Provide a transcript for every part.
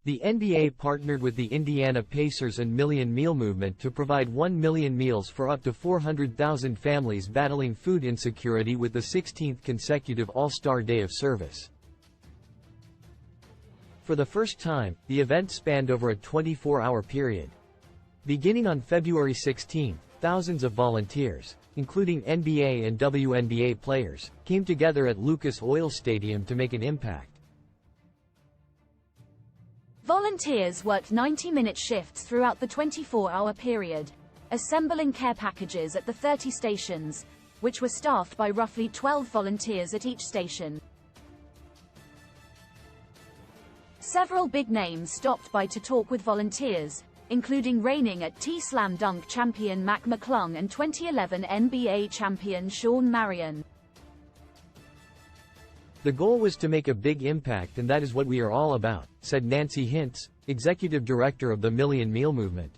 The NBA partnered with the Indiana Pacers and Million Meal Movement to provide 1 million meals for up to 400,000 families battling food insecurity with the 16th consecutive All-Star Day of Service. For the first time, the event spanned over a 24-hour period. Beginning on February 16, thousands of volunteers, including NBA and WNBA players, came together at Lucas Oil Stadium to make an impact. Volunteers worked 90-minute shifts throughout the 24-hour period, assembling care packages at the 30 stations, which were staffed by roughly 12 volunteers at each station. Several big names stopped by to talk with volunteers, including reigning T.H.T Slam Dunk champion Mac McClung and 2011 NBA champion Shawn Marion. The goal was to make a big impact, and that is what we are all about, said Nancy Hintz, executive director of the Million Meal Movement.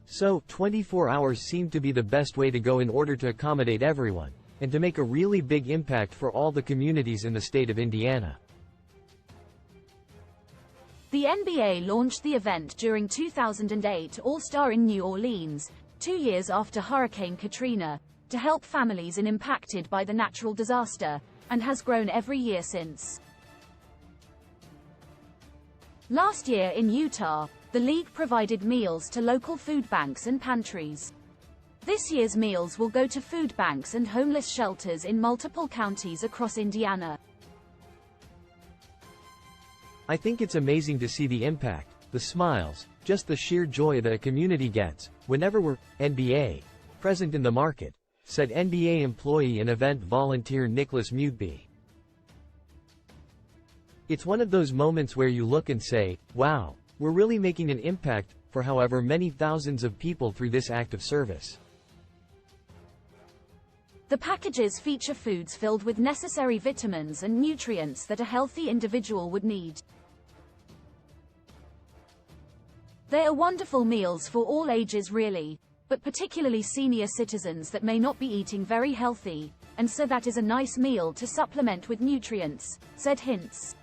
So, 24 hours seemed to be the best way to go in order to accommodate everyone, and to make a really big impact for all the communities in the state of Indiana. The NBA launched the event during 2008 All-Star in New Orleans, 2 years after Hurricane Katrina, to help families impacted by the natural disaster, and has grown every year since. Last year in Utah, the league provided meals to local food banks and pantries. This year's meals will go to food banks and homeless shelters in multiple counties across Indiana. I think it's amazing to see the impact, the smiles, just the sheer joy that a community gets, whenever we're, NBA, present in the market, said NBA employee and event volunteer Nicholas Muteby. It's one of those moments where you look and say, wow, we're really making an impact for however many thousands of people through this act of service. The packages feature foods filled with necessary vitamins and nutrients that a healthy individual would need. They are wonderful meals for all ages really, but particularly senior citizens that may not be eating very healthy, and so that is a nice meal to supplement with nutrients, said Hintz.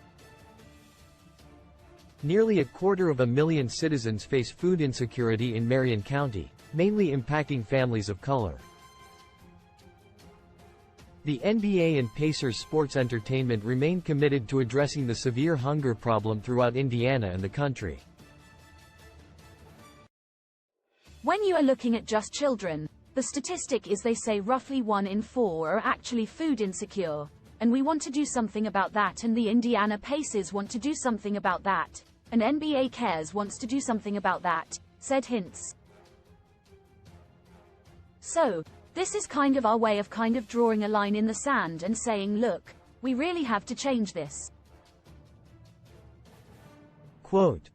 Nearly 250,000 citizens face food insecurity in Marion County, mainly impacting families of color. The NBA and Pacers Sports Entertainment remain committed to addressing the severe hunger problem throughout Indiana and the country. When you are looking at just children, the statistic is they say roughly 1 in 4 are actually food insecure, and we want to do something about that, and the Indiana Pacers want to do something about that, and NBA Cares wants to do something about that, said Hintz. So, this is kind of our way of drawing a line in the sand and saying, look, we really have to change this. Quote,